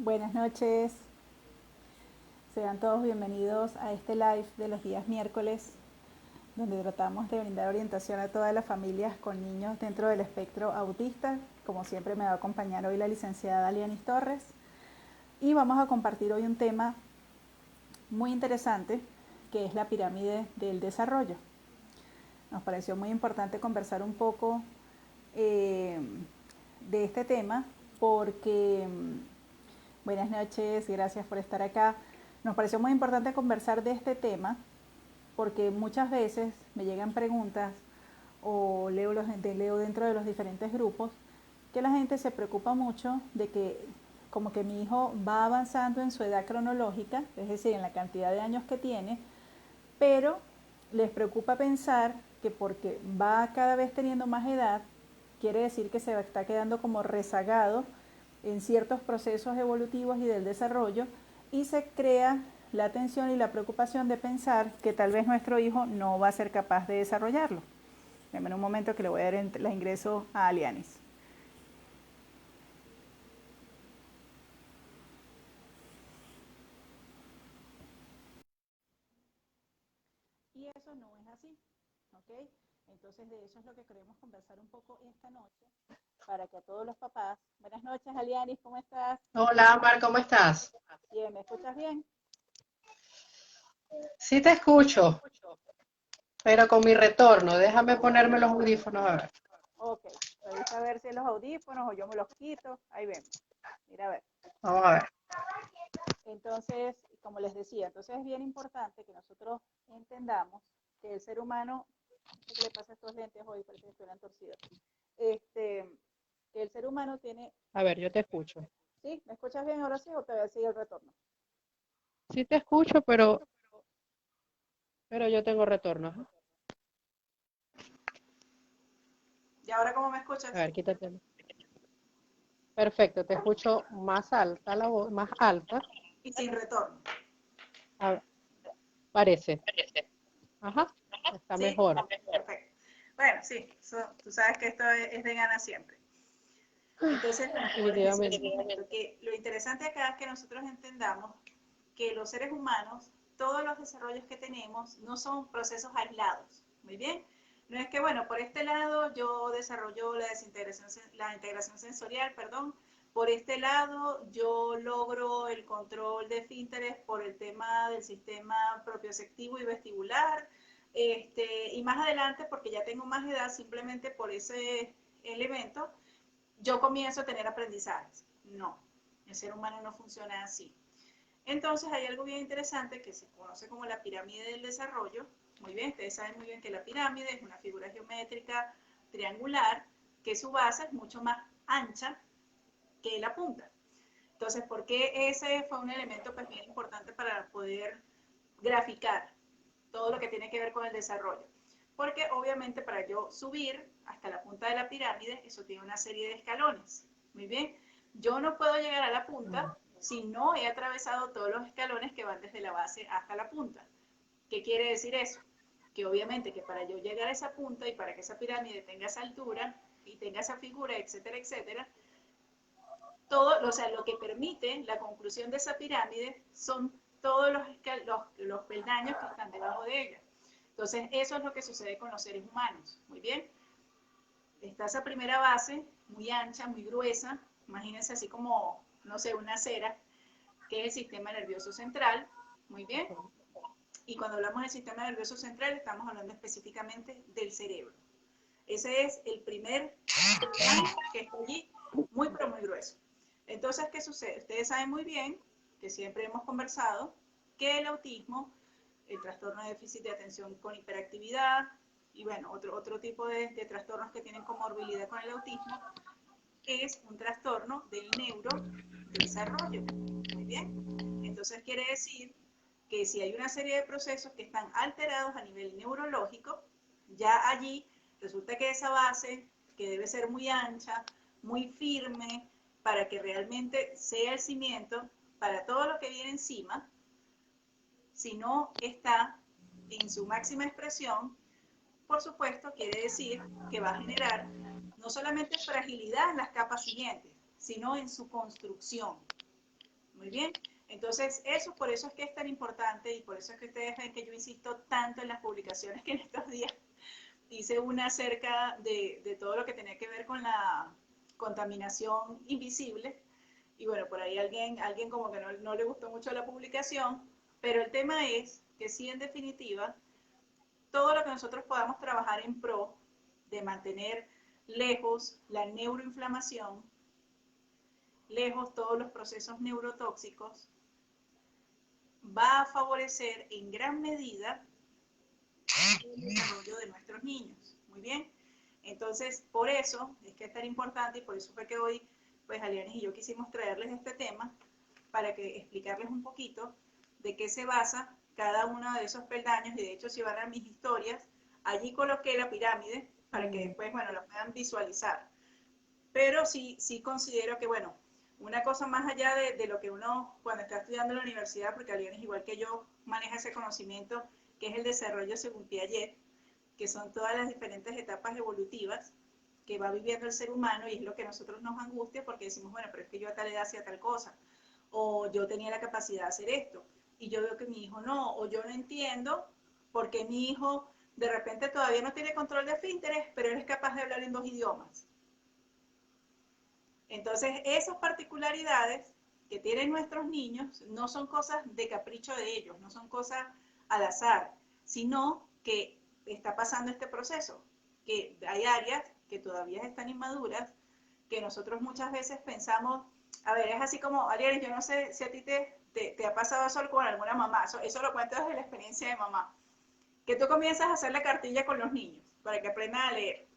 Buenas noches, sean todos bienvenidos a este live de los días miércoles, donde tratamos de brindar orientación a todas las familias con niños dentro del espectro autista. Como siempre me va a acompañar hoy la licenciada Lianis Torres y vamos a compartir hoy un tema muy interesante que es la pirámide del desarrollo. Nos pareció muy importante conversar un poco de este tema porque buenas noches, gracias por estar acá. Nos pareció muy importante conversar de este tema porque muchas veces me llegan preguntas o leo dentro de los diferentes grupos que la gente se preocupa mucho de que como que mi hijo va avanzando en su edad cronológica, es decir, en la cantidad de años que tiene, pero les preocupa pensar que porque va cada vez teniendo más edad, quiere decir que se está quedando como rezagado en ciertos procesos evolutivos y del desarrollo, y se crea la tensión y la preocupación de pensar que tal vez nuestro hijo no va a ser capaz de desarrollarlo. En un momento que le voy a dar la ingreso a Alianis. Y eso no es así, ¿ok? Entonces de eso es lo que queremos conversar un poco esta noche, para que a todos los papás, buenas noches Alianis, ¿cómo estás? Hola, Amar, ¿cómo estás? Bien, ¿me escuchas bien? Sí te escucho, pero con mi retorno. Déjame ponerme los audífonos a ver. Ok, revisa a ver si los audífonos o yo me los quito, ahí vemos, mira a ver. Vamos a ver. Entonces, como les decía, entonces es bien importante que nosotros entendamos que el ser humano, ¿qué le pasa a estos lentes hoy? Parece que estuvieran torcidos. Que el ser humano tiene, A ver, yo te escucho. ¿sí? ¿Me escuchas bien ahora sí o te voy a seguir el retorno? Sí te escucho, pero yo tengo retorno. Ajá. ¿Y ahora cómo me A escuchas? ver, quítate. Perfecto, te escucho más alta la voz, más alta. Y sin retorno. A ver, parece. Ajá, está ¿Sí? mejor. Perfecto. Bueno, sí, tú sabes que esto es de ganas siempre. Entonces, bueno, como les decía hace Definitivamente. un momento, que lo interesante acá es que nosotros entendamos que los seres humanos, todos los desarrollos que tenemos no son procesos aislados. Muy bien. No es que, bueno, por este lado yo desarrollo la integración sensorial, perdón, por este lado yo logro el control de esfínteres por el tema del sistema propioceptivo y vestibular, y más adelante, porque ya tengo más edad, simplemente por ese elemento, yo comienzo a tener aprendizajes. No, el ser humano no funciona así. Entonces hay algo bien interesante que se conoce como la pirámide del desarrollo. Muy bien, ustedes saben muy bien que la pirámide es una figura geométrica triangular que su base es mucho más ancha que la punta. Entonces, ¿por qué ese fue un elemento pues, bien importante para poder graficar todo lo que tiene que ver con el desarrollo? Porque obviamente para yo subir hasta la punta de la pirámide, eso tiene una serie de escalones. Muy bien, yo no puedo llegar a la punta si no he atravesado todos los escalones que van desde la base hasta la punta. ¿Qué quiere decir eso? Que obviamente que para yo llegar a esa punta y para que esa pirámide tenga esa altura y tenga esa figura, etcétera, etcétera, todo, o sea, lo que permite la conclusión de esa pirámide son todos los peldaños que están debajo de ella. Entonces, eso es lo que sucede con los seres humanos. Muy bien. Está esa primera base, muy ancha, muy gruesa. Imagínense así como, no sé, una cera, que es el sistema nervioso central. Muy bien. Y cuando hablamos del sistema nervioso central, estamos hablando específicamente del cerebro. Ese es el primer peldaño que está allí, muy pero muy grueso. Entonces, ¿qué sucede? Ustedes saben muy bien que siempre hemos conversado que el autismo, el trastorno de déficit de atención con hiperactividad y bueno, otro tipo de trastornos que tienen comorbilidad con el autismo, es un trastorno del neurodesarrollo. Muy bien. Entonces quiere decir que si hay una serie de procesos que están alterados a nivel neurológico, ya allí resulta que esa base, que debe ser muy ancha, muy firme, para que realmente sea el cimiento para todo lo que viene encima, si no está en su máxima expresión, por supuesto, quiere decir que va a generar no solamente fragilidad en las capas siguientes, sino en su construcción. Muy bien. Entonces, por eso es que es tan importante y por eso es que ustedes ven que yo insisto tanto en las publicaciones que en estos días hice una acerca de todo lo que tenía que ver con la contaminación invisible. Y bueno, por ahí alguien como que no le gustó mucho la publicación, pero el tema es que sí, en definitiva, todo lo que nosotros podamos trabajar en pro de mantener lejos la neuroinflamación, lejos todos los procesos neurotóxicos, va a favorecer en gran medida el desarrollo de nuestros niños. Muy bien. Entonces, por eso es que es tan importante y por eso fue que hoy, pues, Alianis y yo quisimos traerles este tema para que explicarles un poquito de qué se basa cada uno de esos peldaños. Y de hecho, si van a mis historias, allí coloqué la pirámide para que después, bueno, la puedan visualizar. Pero sí considero que, bueno, una cosa más allá de lo que uno cuando está estudiando en la universidad, porque Alianis, igual que yo, maneja ese conocimiento que es el desarrollo según Piaget, que son todas las diferentes etapas evolutivas que va viviendo el ser humano, y es lo que a nosotros nos angustia porque decimos, bueno, pero es que yo a tal edad hacía tal cosa, o yo tenía la capacidad de hacer esto, y yo veo que mi hijo no, o yo no entiendo por qué mi hijo de repente todavía no tiene control de esfínteres, pero él es capaz de hablar en 2 idiomas. Entonces, esas particularidades que tienen nuestros niños no son cosas de capricho de ellos, no son cosas al azar, sino que está pasando este proceso, que hay áreas que todavía están inmaduras, que nosotros muchas veces pensamos, a ver, es así como, Ariel, yo no sé si a ti te ha pasado eso con alguna mamá, eso lo cuento desde la experiencia de mamá, que tú comienzas a hacer la cartilla con los niños para que aprendan a leer.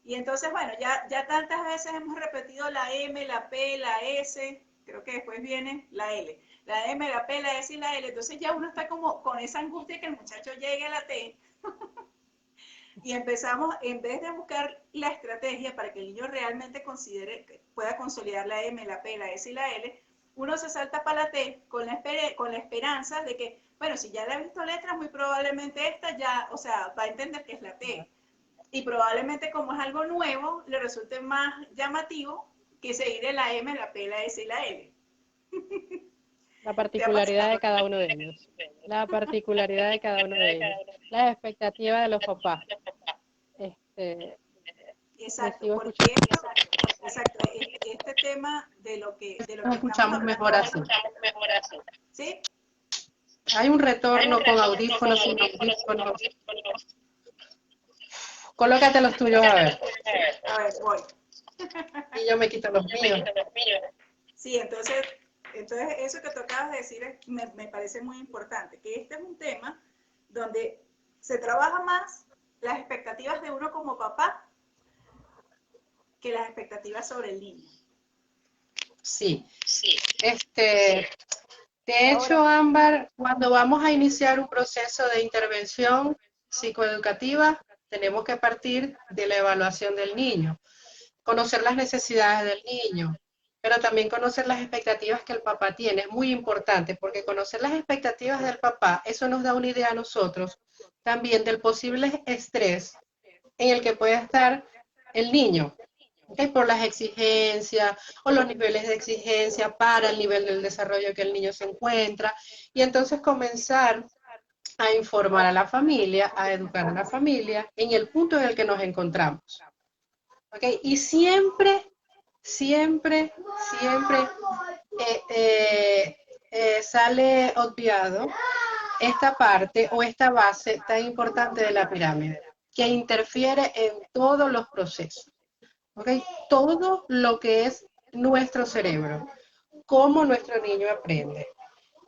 Y entonces, bueno, ya tantas veces hemos repetido la M, la P, la S, creo que después viene la L. La M, la P, la S y la L. Entonces ya uno está como con esa angustia que el muchacho llegue a la T. Y empezamos, en vez de buscar la estrategia para que el niño realmente pueda consolidar la M, la P, la S y la L, uno se salta para la T con la esperanza de que, bueno, si ya le ha visto letras, muy probablemente esta ya, o sea, va a entender que es la T. Y probablemente como es algo nuevo, le resulte más llamativo que seguir en la M, la P, la S y la L. La ¿Te ha particularidad pasado? de cada uno de ellos. La particularidad de cada uno de ellos. Las expectativas de los papás. Me Exacto, sigo porque escuchando. exacto, este tema de lo Nos que estamos escuchamos hablando mejor hoy, así. ¿sí? Hay un retorno con audífonos, sin audífonos. Colócate los tuyos a ver. A ver, voy. Y yo me quito los míos. Sí, entonces eso que tú acabas de decir me parece muy importante, que este es un tema donde se trabaja más las expectativas de uno como papá que las expectativas sobre el niño. Sí. De hecho, Ámbar, cuando vamos a iniciar un proceso de intervención psicoeducativa, tenemos que partir de la evaluación del niño, conocer las necesidades del niño, pero también conocer las expectativas que el papá tiene. Es muy importante porque conocer las expectativas del papá, eso nos da una idea a nosotros también del posible estrés en el que puede estar el niño. ¿Okay? Por las exigencias o los niveles de exigencia para el nivel del desarrollo que el niño se encuentra, y entonces comenzar a informar a la familia, a educar a la familia en el punto en el que nos encontramos. ¿Okay? Y siempre sale obviado esta parte o esta base tan importante de la pirámide, que interfiere en todos los procesos. ¿Okay? Todo lo que es nuestro cerebro, cómo nuestro niño aprende,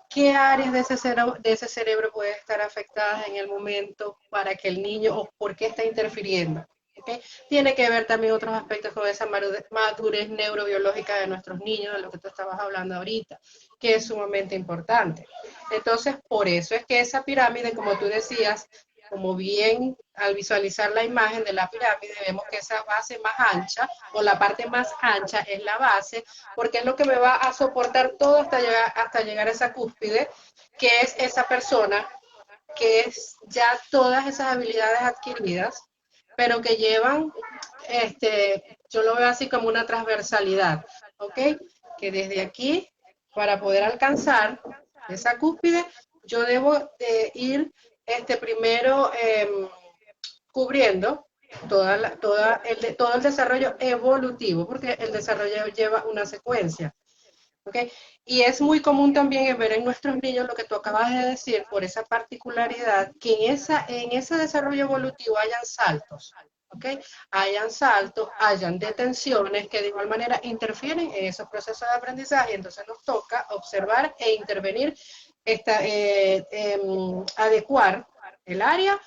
qué áreas de ese cerebro pueden estar afectadas en el momento para que el niño, o por qué está interfiriendo. ¿Okay? Tiene que ver también otros aspectos con esa madurez neurobiológica de nuestros niños, de lo que tú estabas hablando ahorita, que es sumamente importante. Entonces, por eso es que esa pirámide, como tú decías, como bien al visualizar la imagen de la pirámide, vemos que esa base más ancha, o la parte más ancha es la base, porque es lo que me va a soportar todo hasta llegar a esa cúspide, que es esa persona que es ya todas esas habilidades adquiridas, pero que llevan, yo lo veo así como una transversalidad, ¿ok? Que desde aquí para poder alcanzar esa cúspide, yo debo de ir primero cubriendo todo el desarrollo evolutivo, porque el desarrollo lleva una secuencia. ¿Okay? Y es muy común también ver en nuestros niños lo que tú acabas de decir, por esa particularidad, que en ese desarrollo evolutivo hayan saltos. ¿Okay? Hayan saltos, hayan detenciones que de igual manera interfieren en esos procesos de aprendizaje. Entonces nos toca observar e intervenir, adecuar el área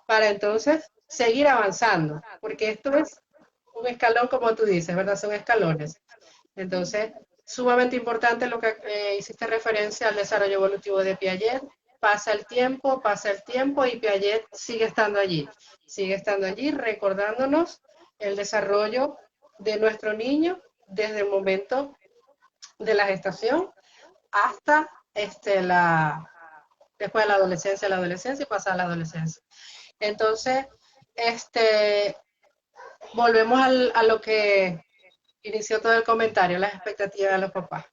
para entonces seguir avanzando, porque esto es un escalón, como tú dices, ¿verdad? Son escalones. Entonces, sumamente importante lo que hiciste referencia al desarrollo evolutivo de Piaget. Pasa el tiempo y Piaget sigue estando allí recordándonos el desarrollo de nuestro niño desde el momento de la gestación hasta después de la adolescencia y pasar a la adolescencia. Entonces, volvemos a lo que inició todo el comentario, las expectativas de los papás.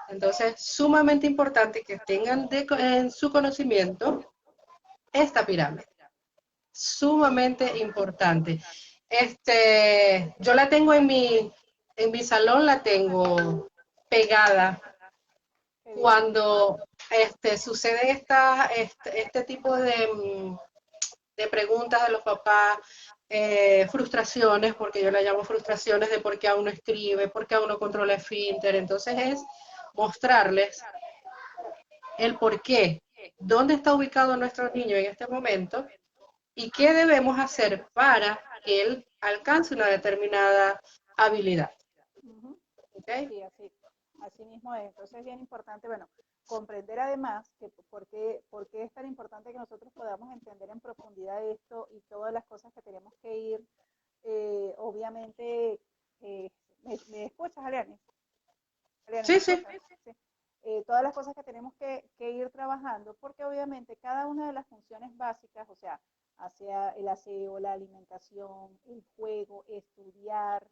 Entonces, sumamente importante que tengan en su conocimiento esta pirámide. Sumamente importante. Yo la tengo en mi salón, la tengo pegada cuando suceden este tipo de preguntas de los papás, frustraciones, porque yo le llamo frustraciones de por qué aún no escribe, por qué aún no controla el esfínter. Entonces es mostrarles el por qué, dónde está ubicado nuestro niño en este momento y qué debemos hacer para que él alcance una determinada habilidad. ¿Okay? Sí, así mismo es. Entonces es bien importante, bueno, comprender además que por qué es tan importante que nosotros podamos entender en profundidad esto y todas las cosas que tenemos que ir, obviamente, ¿me escuchas, Aliane? Sí, sí. Todas las cosas que tenemos que ir trabajando, porque obviamente cada una de las funciones básicas, o sea, hacia el aseo, la alimentación, el juego, estudiar,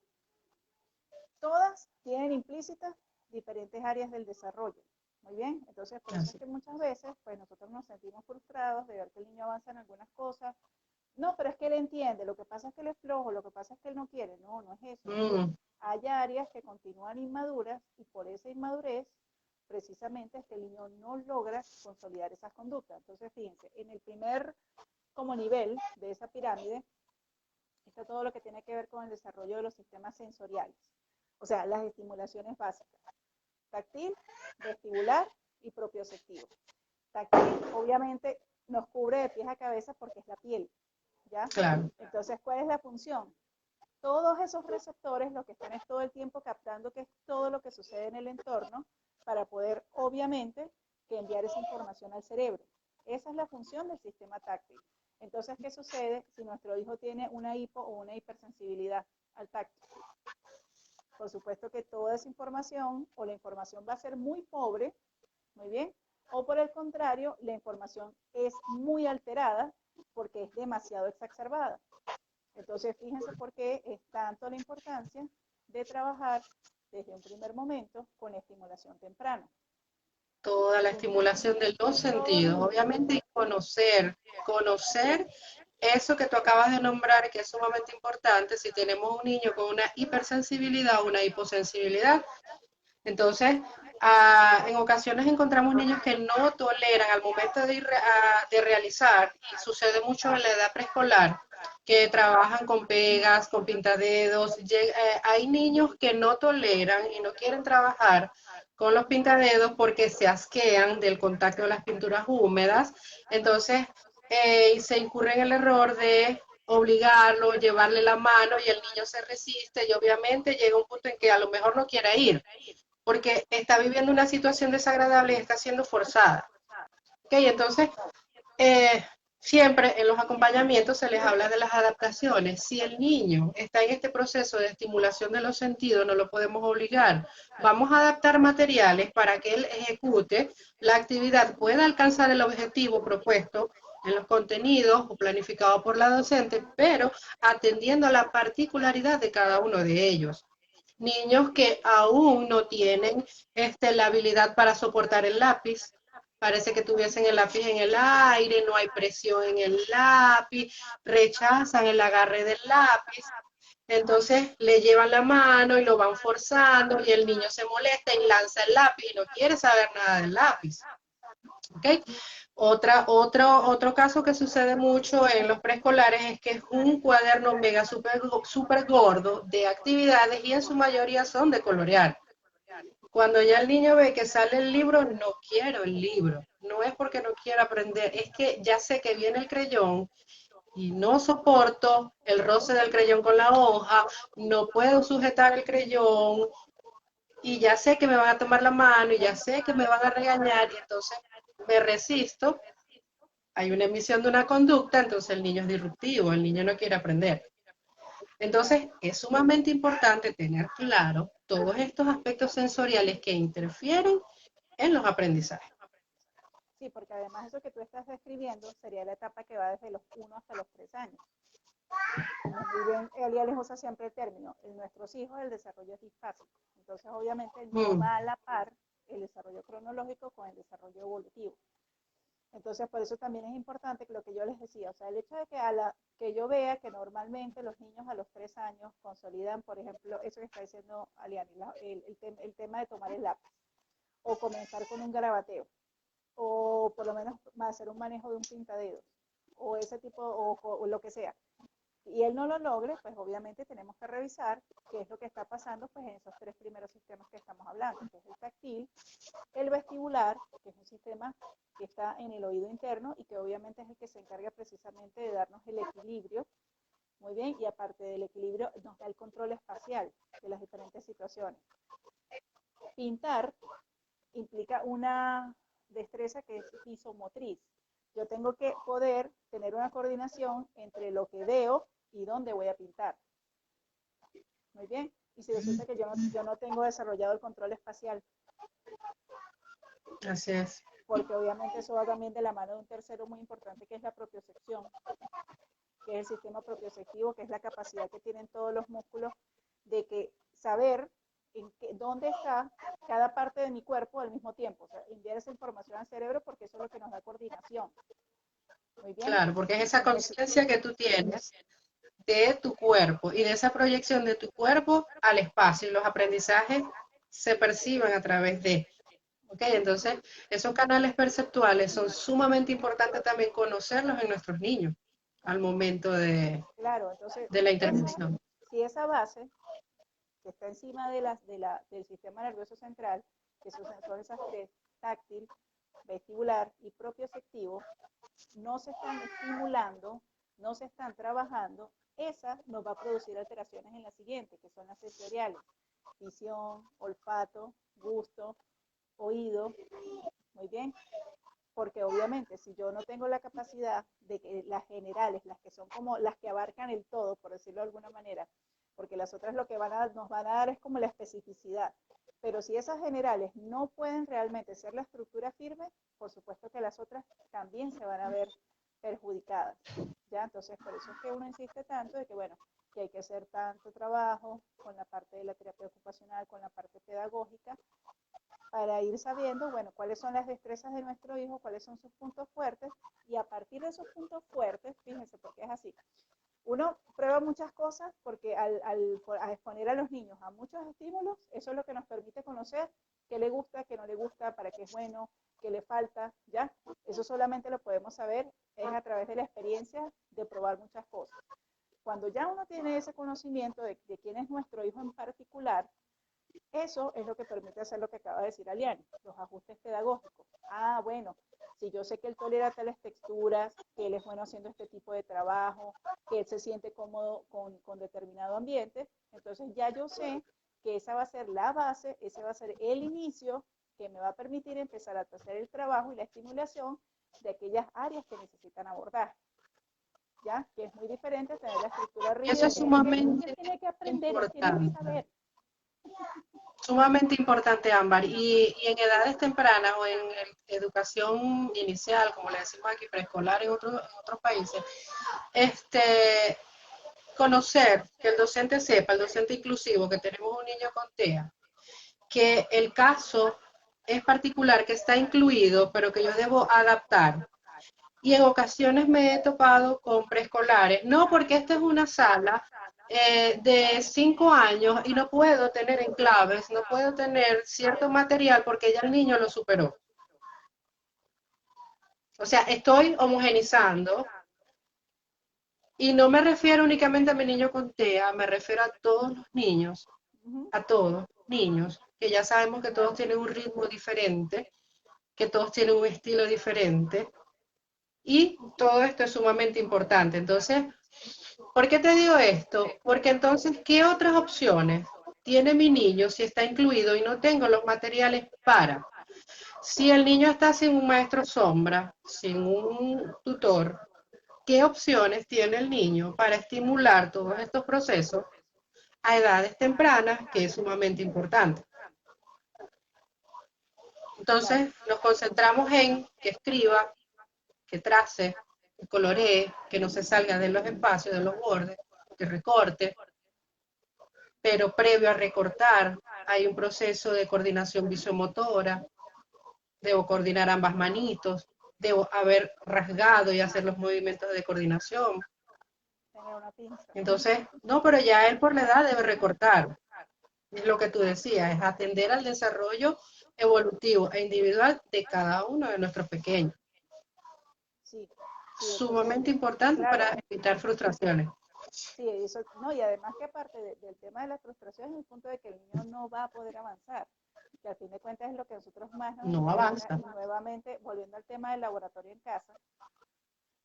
todas tienen implícitas diferentes áreas del desarrollo. Muy bien, entonces por eso es que muchas veces pues nosotros nos sentimos frustrados de ver que el niño avanza en algunas cosas. No, pero es que él entiende, lo que pasa es que él es flojo, lo que pasa es que él no quiere. No, no es eso. Hay áreas que continúan inmaduras y por esa inmadurez precisamente es que el niño no logra consolidar esas conductas. Entonces, fíjense, en el primer como nivel de esa pirámide está todo lo que tiene que ver con el desarrollo de los sistemas sensoriales. O sea, las estimulaciones básicas, táctil, vestibular y propioceptivo. Táctil, obviamente, nos cubre de pies a cabeza porque es la piel, ¿ya? Claro. Entonces, ¿cuál es la función? Todos esos receptores lo que están es todo el tiempo captando que es todo lo que sucede en el entorno para poder, obviamente, que enviar esa información al cerebro. Esa es la función del sistema táctil. Entonces, ¿qué sucede si nuestro hijo tiene una hipo o una hipersensibilidad al tacto? Por supuesto que toda esa información o la información va a ser muy pobre, muy bien, o por el contrario, la información es muy alterada porque es demasiado exacerbada. Entonces, fíjense por qué es tanto la importancia de trabajar desde un primer momento con estimulación temprana. Toda la estimulación de los sentidos, obviamente, y conocer eso que tú acabas de nombrar, que es sumamente importante. Si tenemos un niño con una hipersensibilidad o una hiposensibilidad, entonces en ocasiones encontramos niños que no toleran al momento de realizar, y sucede mucho en la edad preescolar, que trabajan con pegas, con pintadedos. Hay niños que no toleran y no quieren trabajar con los pintadedos porque se asquean del contacto de las pinturas húmedas. Entonces se incurre en el error de obligarlo, llevarle la mano, y el niño se resiste y obviamente llega un punto en que a lo mejor no quiere ir porque está viviendo una situación desagradable y está siendo forzada. ¿Okay? Entonces, siempre en los acompañamientos se les habla de las adaptaciones. Si el niño está en este proceso de estimulación de los sentidos, no lo podemos obligar. Vamos a adaptar materiales para que él ejecute la actividad, pueda alcanzar el objetivo propuesto en los contenidos o planificado por la docente, pero atendiendo a la particularidad de cada uno de ellos. niños que aún no tienen la habilidad para soportar el lápiz. Parece que tuviesen el lápiz en el aire, no hay presión en el lápiz, rechazan el agarre del lápiz. Entonces le llevan la mano y lo van forzando y el niño se molesta y lanza el lápiz y no quiere saber nada del lápiz. ¿Okay? Otro caso que sucede mucho en los preescolares es que es un cuaderno mega super gordo de actividades y en su mayoría son de colorear. Cuando ya el niño ve que sale el libro, no quiero el libro. No es porque no quiera aprender, es que ya sé que viene el creyón y no soporto el roce del creyón con la hoja, no puedo sujetar el creyón y ya sé que me van a tomar la mano y ya sé que me van a regañar y entonces me resisto. Hay una emisión de una conducta, entonces el niño es disruptivo, el niño no quiere aprender. Entonces, es sumamente importante tener claro todos estos aspectos sensoriales que interfieren en los aprendizajes. Sí, porque además eso que tú estás describiendo sería la etapa que va desde los 1 hasta los 3 años. Como muy bien Elia les usa siempre el término, en nuestros hijos el desarrollo es disfásico. Entonces, obviamente, no va a la par el desarrollo cronológico con el desarrollo evolutivo. Entonces, por eso también es importante que lo que yo les decía, o sea, el hecho de que yo vea que normalmente los niños a los 3 años consolidan, por ejemplo, eso que está diciendo Aliani, el tema de tomar el lápiz, o comenzar con un garabateo, o por lo menos hacer un manejo de un pintadedos, o ese tipo, o lo que sea, y él no lo logre, pues obviamente tenemos que revisar qué es lo que está pasando pues, en esos 3 primeros sistemas que estamos hablando, que es el táctil, el vestibular, que es un sistema que está en el oído interno y que obviamente es el que se encarga precisamente de darnos el equilibrio, muy bien, y aparte del equilibrio nos da el control espacial de las diferentes situaciones. Pintar implica una destreza que es isomotriz. Yo tengo que poder tener una coordinación entre lo que veo y dónde voy a pintar. Muy bien. Y si resulta que yo no tengo desarrollado el control espacial. Así es. Porque obviamente eso va también de la mano de un tercero muy importante que es la propiocepción, que es el sistema propioceptivo, que es la capacidad que tienen todos los músculos de que saber dónde está cada parte de mi cuerpo al mismo tiempo. O sea, enviar esa información al cerebro porque eso es lo que nos da coordinación. Muy bien. Claro, porque es esa conciencia que tú tienes de tu cuerpo y de esa proyección de tu cuerpo al espacio y los aprendizajes se perciben a través de. ¿Ok? Entonces, esos canales perceptuales son sumamente importantes también conocerlos en nuestros niños al momento claro, entonces, de la intervención. Si esa base que está encima del sistema nervioso central, que son esas 3, táctil, vestibular y propioceptivo, no se están estimulando, no se están trabajando, esa nos va a producir alteraciones en la siguiente, que son las sensoriales, visión, olfato, gusto, oído, muy bien, porque obviamente si yo no tengo la capacidad de que las generales, las que son como las que abarcan el todo, por decirlo de alguna manera, porque las otras lo que nos van a dar es como la especificidad, pero si esas generales no pueden realmente ser la estructura firme, por supuesto que las otras también se van a ver perjudicadas, ¿ya? Entonces, por eso es que uno insiste tanto de que, bueno, que hay que hacer tanto trabajo con la parte de la terapia ocupacional, con la parte pedagógica, para ir sabiendo, bueno, cuáles son las destrezas de nuestro hijo, cuáles son sus puntos fuertes, y a partir de esos puntos fuertes, fíjense, porque es así, uno prueba muchas cosas porque al exponer a los niños a muchos estímulos, eso es lo que nos permite conocer qué le gusta, qué no le gusta, para qué es bueno, qué le falta, ¿ya? Eso solamente lo podemos saber es a través de la experiencia de probar muchas cosas. Cuando ya uno tiene ese conocimiento de quién es nuestro hijo en particular, eso es lo que permite hacer lo que acaba de decir Aliani, los ajustes pedagógicos. Ah, bueno, si yo sé que él tolera tales texturas, que él es bueno haciendo este tipo de trabajo, que él se siente cómodo con determinado ambiente, entonces ya yo sé que esa va a ser la base, ese va a ser el inicio que me va a permitir empezar a hacer el trabajo y la estimulación de aquellas áreas que necesitan abordar. ¿Ya? Que es muy diferente a tener la estructura rígida. Eso es sumamente él tiene que aprender, importante. él tiene que saber. Sumamente importante, Ámbar. Y en edades tempranas o en educación inicial, como le decimos aquí, preescolar en otros países, conocer, que el docente sepa, el docente inclusivo, que tenemos un niño con TEA, que el caso es particular, que está incluido, pero que yo debo adaptar. Y en ocasiones me he topado con preescolares, no porque esta es una sala de 5 años y no puedo tener enclaves, no puedo tener cierto material porque ya el niño lo superó. O sea, estoy homogenizando y no me refiero únicamente a mi niño con TEA, me refiero a todos los niños, Ujú. a todos niños, que ya sabemos que todos tienen un ritmo diferente, que todos tienen un estilo diferente y todo esto es sumamente importante. Entonces, ¿por qué te digo esto? Porque entonces, ¿qué otras opciones tiene mi niño si está incluido y no tengo los materiales para? Si el niño está sin un maestro sombra, sin un tutor, ¿qué opciones tiene el niño para estimular todos estos procesos a edades tempranas, que es sumamente importante? Claro. Entonces, nos concentramos en que escriba, que trace, que coloree, que no se salga de los espacios, de los bordes, que recorte, pero previo a recortar hay un proceso de coordinación visomotora, debo coordinar ambas manitos, debo haber rasgado y hacer los movimientos de coordinación. Tener una pinza. Entonces, no, pero ya él por la edad debe recortar. Es lo que tú decías, es atender al desarrollo evolutivo e individual de cada uno de nuestros pequeños. Sí, sí, eso sí. Sumamente importante Claro, para evitar frustraciones. sí, eso, no, y además que aparte del tema de la frustración es el punto de que el niño no va a poder avanzar, que al fin de cuentas es lo que a nosotros más nos No interesa, avanza. y nuevamente, volviendo al tema del laboratorio en casa,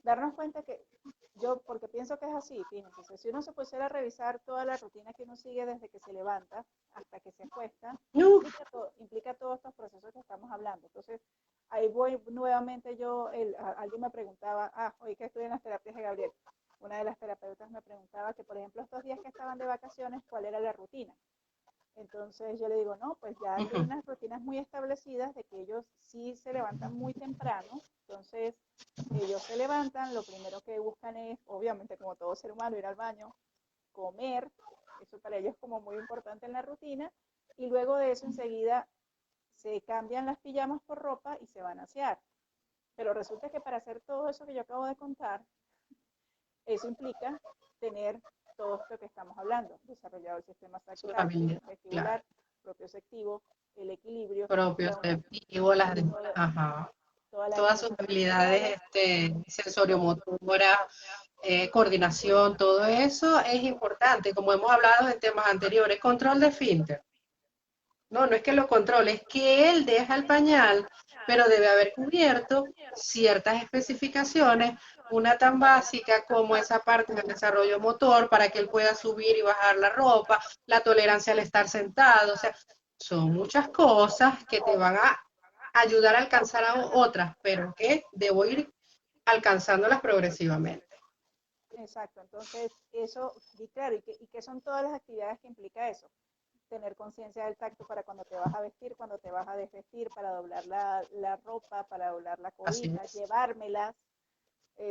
darnos cuenta que yo, porque pienso que es así, fíjense, si uno se pusiera a revisar toda la rutina que uno sigue desde que se levanta hasta que se acuesta, No, implica todos estos procesos que estamos hablando. Entonces, ahí voy nuevamente yo, alguien me preguntaba, hoy que estoy en las terapias de Gabriel, una de las terapeutas me preguntaba que, por ejemplo, estos días que estaban de vacaciones, ¿cuál era la rutina? Entonces yo le digo, no, pues ya aquí hay unas rutinas muy establecidas de que ellos sí se levantan muy temprano, entonces ellos se levantan, lo primero que buscan es, obviamente como todo ser humano, ir al baño, comer, eso para ellos es como muy importante en la rutina, y luego de eso enseguida se cambian las pijamas por ropa y se van a asear. Pero resulta que para hacer todo eso que yo acabo de contar, eso implica tener todo esto que estamos hablando, desarrollado el sistema su táctil, habilidad, claro. vestibular, propioceptivo, el equilibrio, Proprioceptivo, toda, ajá, toda la todas sus activación habilidades corporales. sensoriomotoras, coordinación, todo eso es importante, como hemos hablado en temas anteriores, control de esfínter. No, no es que lo controle, es que él deja el pañal, pero debe haber cubierto ciertas especificaciones, una tan básica como esa parte del desarrollo motor para que él pueda subir y bajar la ropa, la tolerancia al estar sentado, o sea, son muchas cosas que te van a ayudar a alcanzar a otras, pero que debo ir alcanzándolas progresivamente. Exacto, entonces eso, y claro, y qué son todas las actividades que implica eso. Tener conciencia del tacto para cuando te vas a vestir, cuando te vas a desvestir, para doblar la ropa, para doblar la Así cobija, es. llevármelas,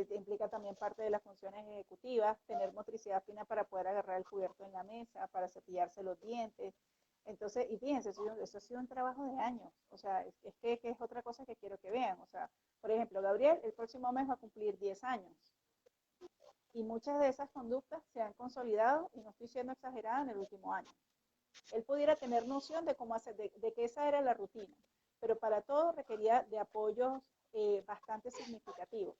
implica también parte de las funciones ejecutivas, tener motricidad fina para poder agarrar el cubierto en la mesa, para cepillarse los dientes. Entonces, y fíjense, eso ha sido un trabajo de años. O sea, que es otra cosa que quiero que vean. O sea, por ejemplo, Gabriel el próximo mes va a cumplir 10 años. Y muchas de esas conductas se han consolidado, y no estoy siendo exagerada, en el último año. Él pudiera tener noción de cómo hacer, de que esa era la rutina, pero para todo requería de apoyos bastante significativos.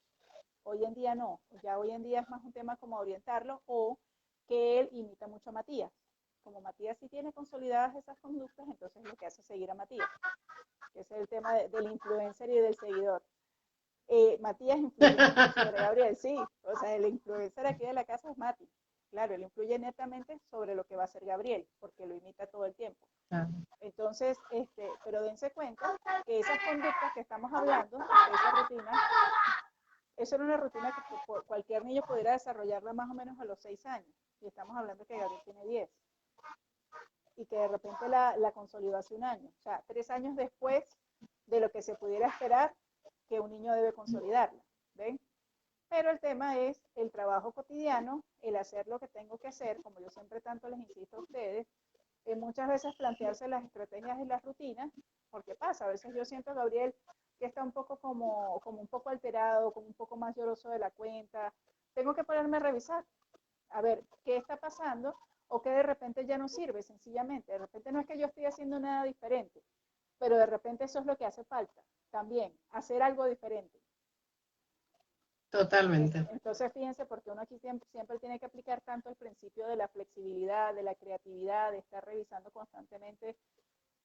Hoy en día no, ya hoy en día es más un tema como orientarlo, o que él imita mucho a Matías. Como Matías sí tiene consolidadas esas conductas, entonces lo que hace es seguir a Matías, que ese es el tema del influencer y del seguidor. Matías influye mucho sobre Gabriel, sí, o sea, el influencer aquí de la casa es Mati. Claro, él influye netamente sobre lo que va a hacer Gabriel, porque lo imita todo el tiempo. Entonces, pero dense cuenta que esas conductas que estamos hablando, de esa rutina, eso era una rutina que cualquier niño pudiera desarrollarla más o menos a los 6 años. Y estamos hablando que Gabriel tiene 10. Y que de repente la consolidó hace un año. O sea, 3 años después de lo que se pudiera esperar que un niño debe consolidarla. ¿Ven? Pero el tema es el trabajo cotidiano, el hacer lo que tengo que hacer, como yo siempre tanto les insisto a ustedes, muchas veces plantearse las estrategias y las rutinas, porque pasa, a veces yo siento, Gabriel, que está un poco como un poco alterado, como un poco más lloroso de la cuenta, tengo que ponerme a revisar, a ver qué está pasando o que de repente ya no sirve, sencillamente, de repente no es que yo estoy haciendo nada diferente, pero de repente eso es lo que hace falta, también, hacer algo diferente. Totalmente. Entonces, fíjense, porque uno aquí siempre tiene que aplicar tanto el principio de la flexibilidad, de la creatividad, de estar revisando constantemente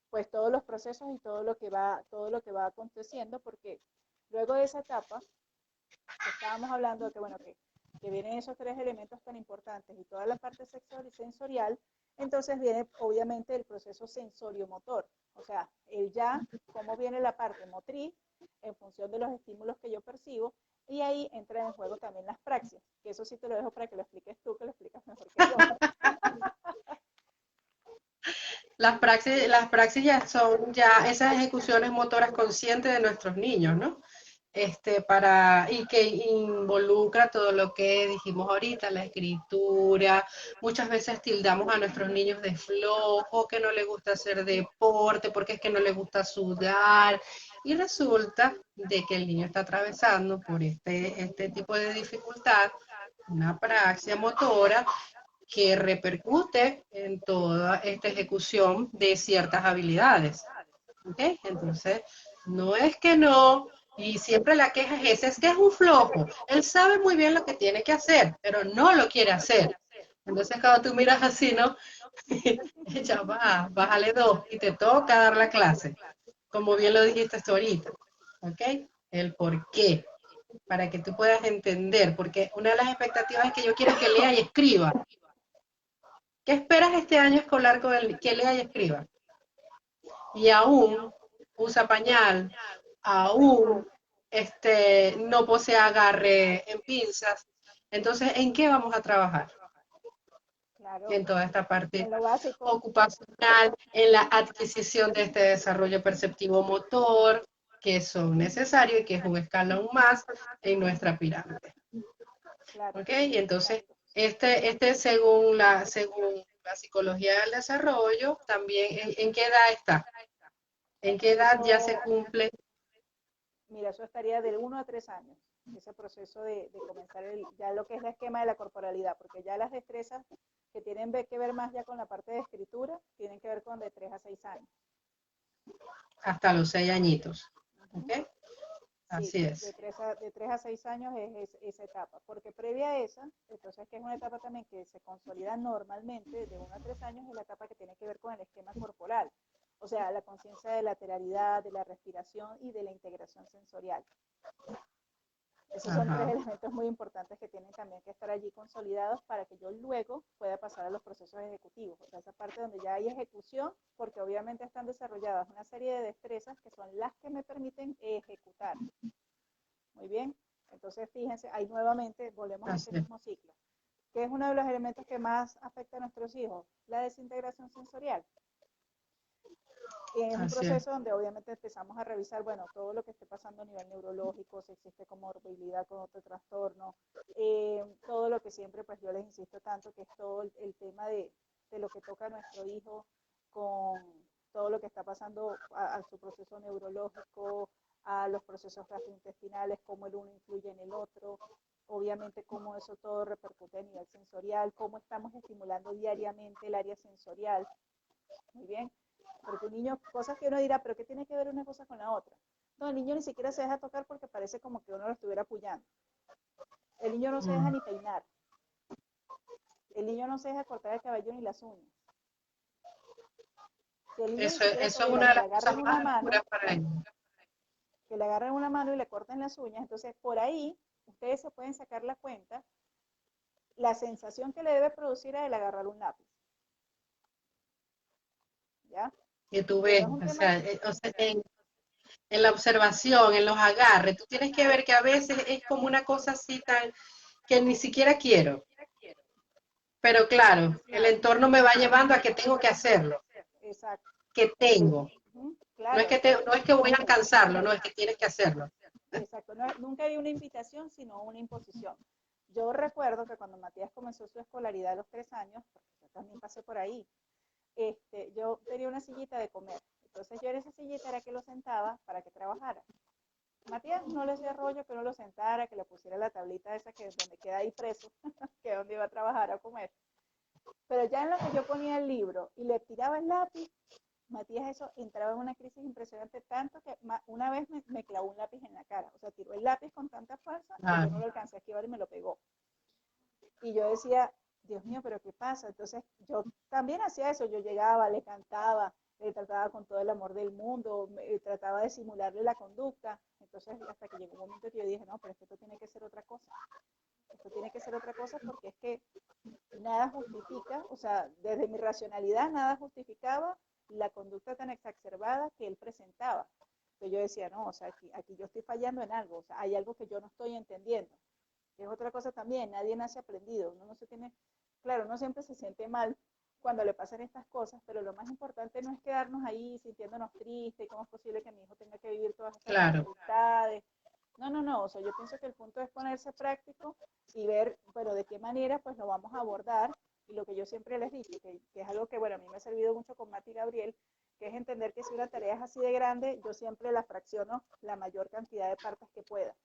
pues todos los procesos y todo lo que va aconteciendo, porque luego de esa etapa, estábamos hablando de que, bueno, que vienen esos tres elementos tan importantes y toda la parte sensorial, entonces viene obviamente el proceso sensorio-motor, o sea, el ya, cómo viene la parte motriz en función de los estímulos que yo percibo, y ahí entra en juego también las praxias, que eso sí te lo dejo para que lo expliques tú, que lo explicas mejor que yo. Las praxis ya son ya esas ejecuciones motoras conscientes de nuestros niños, ¿no? Y que involucra todo lo que dijimos ahorita, la escritura. Muchas veces tildamos a nuestros niños de flojo, que no les gusta hacer deporte, porque es que no les gusta sudar, y resulta de que el niño está atravesando por este tipo de dificultad, una praxia motora, que repercute en toda esta ejecución de ciertas habilidades. ¿Okay? Entonces, no es que no, y siempre la queja es esa, es que es un flojo. Él sabe muy bien lo que tiene que hacer, pero no lo quiere hacer. Entonces, cuando tú miras así, ¿no? Ya va, bájale 2 y te toca dar la clase. Como bien lo dijiste tú ahorita. ¿Ok? El por qué. Para que tú puedas entender, porque una de las expectativas es que yo quiero que lea y escriba. ¿Qué esperas este año escolar con el que lea y escriba? Y aún usa pañal, aún no posee agarre en pinzas. Entonces, ¿en qué vamos a trabajar? Claro, En toda esta parte en lo básico. ocupacional, en la adquisición de este desarrollo perceptivo motor, que son necesarios y que es un escalón más en nuestra pirámide. Claro, ¿Ok? Y entonces, exacto. según la psicología del desarrollo, también, ¿en qué edad está? ¿En qué edad ya se Eso, cumple? mira, eso estaría de 1 a 3 años, ese proceso de comenzar ya lo que es el esquema de la corporalidad, porque ya las destrezas que tienen que ver más ya con la parte de escritura, tienen que ver con de 3 a 6 años. Hasta los 6 añitos. Uh-huh. ¿Ok? Sí, Así es. de 3 a 6 años es esa etapa, porque previa a esa, entonces que es una etapa también que se consolida normalmente de 1 a 3 años, es la etapa que tiene que ver con el esquema corporal, o sea, la conciencia de lateralidad, de la respiración y de la integración sensorial. Esos son tres Ajá. elementos muy importantes que tienen también que estar allí consolidados para que yo luego pueda pasar a los procesos ejecutivos. O sea, esa parte donde ya hay ejecución, porque obviamente están desarrolladas una serie de destrezas que son las que me permiten ejecutar. Muy bien. Entonces, fíjense, ahí nuevamente volvemos a ese Así es. mismo ciclo. ¿Qué es uno de los elementos que más afecta a nuestros hijos? La desintegración sensorial. Es un Así es. proceso donde obviamente empezamos a revisar, bueno, todo lo que esté pasando a nivel neurológico, si existe comorbilidad con otro trastorno, todo lo que siempre, pues yo les insisto tanto, que es todo el tema de lo que toca a nuestro hijo con todo lo que está pasando a su proceso neurológico, a los procesos gastrointestinales, cómo el uno influye en el otro, obviamente cómo eso todo repercute a nivel sensorial, cómo estamos estimulando diariamente el área sensorial. Muy bien. Porque un niño, cosas que uno dirá, pero ¿qué tiene que ver una cosa con la otra? No, el niño ni siquiera se deja tocar porque parece como que uno lo estuviera apoyando. El niño no se deja ni peinar. El niño no se deja cortar el cabello ni las uñas. Si el niño ni siquiera Eso es tolera una de que le las cosas agarren una más mano, duras para ellos. que le agarren una mano y le corten las uñas, entonces por ahí ustedes se pueden sacar la cuenta la sensación que le debe producir a él agarrar un lápiz. ¿Ya? Que tú Que no ves, es un o tema, sea, en la observación, en los agarres, tú tienes que ver que a veces es como una cosa así tan que ni siquiera quiero. Pero claro, el entorno me va llevando a que tengo que hacerlo, exacto. que tengo. Uh-huh, No es claro, que, no es que voy a alcanzarlo, no es que tienes que hacerlo. exacto, nunca había una invitación, sino una imposición. Yo recuerdo que cuando Matías comenzó su escolaridad a los 3 años, porque yo también pasé por ahí, yo tenía una sillita de comer. Entonces yo en esa sillita era que lo sentaba para que trabajara. Matías no le hacía rollo que no lo sentara, que le pusiera la tablita esa que es donde queda ahí preso, que es donde iba a trabajar a comer. Pero ya en lo que yo ponía el libro y le tiraba el lápiz, Matías eso entraba en una crisis impresionante, tanto que una vez me clavó un lápiz en la cara. O sea, tiró el lápiz con tanta fuerza que yo no lo alcancé a esquivar y me lo pegó. Y yo decía, Dios mío, pero ¿qué pasa? Entonces yo también hacía eso, yo llegaba, le cantaba, le trataba con todo el amor del mundo, trataba de simularle la conducta. Entonces hasta que llegó un momento que yo dije, no, pero esto tiene que ser otra cosa. Esto tiene que ser otra cosa porque es que nada justifica, o sea, desde mi racionalidad nada justificaba la conducta tan exacerbada que él presentaba. Entonces yo decía, no, o sea, aquí yo estoy fallando en algo, o sea, hay algo que yo no estoy entendiendo. Es otra cosa también, nadie nace aprendido, uno no se tiene, claro, uno siempre se siente mal cuando le pasan estas cosas, pero lo más importante no es quedarnos ahí sintiéndonos tristes, cómo es posible que mi hijo tenga que vivir todas estas dificultades. No, no, no, o sea, yo pienso que el punto es ponerse práctico y ver, bueno, de qué manera pues lo vamos a abordar, y lo que yo siempre les digo, que es algo que, bueno, a mí me ha servido mucho con Mati y Gabriel, que es entender que si una tarea es así de grande, yo siempre la fracciono la mayor cantidad de partes que pueda,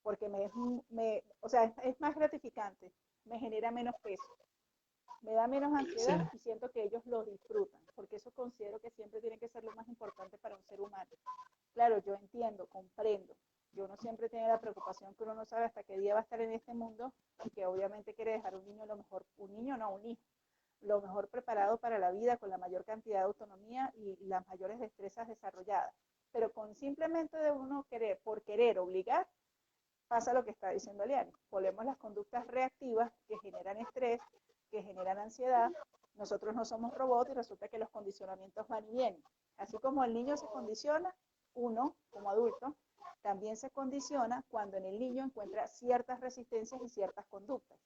porque o sea, es más gratificante, me genera menos peso, me da menos ansiedad y siento que ellos lo disfrutan, porque eso considero que siempre tiene que ser lo más importante para un ser humano. Claro, yo entiendo, comprendo, yo no siempre tiene la preocupación que uno no sabe hasta qué día va a estar en este mundo y que obviamente quiere dejar un niño lo mejor, un niño no, un hijo, lo mejor preparado para la vida, con la mayor cantidad de autonomía y las mayores destrezas desarrolladas. Pero con simplemente de uno querer, por querer obligar, pasa lo que está diciendo Liani. Volvemos las conductas reactivas que generan estrés, que generan ansiedad. Nosotros no somos robots y resulta que los condicionamientos van y vienen. Así como el niño se condiciona, uno como adulto también se condiciona cuando en el niño encuentra ciertas resistencias y ciertas conductas.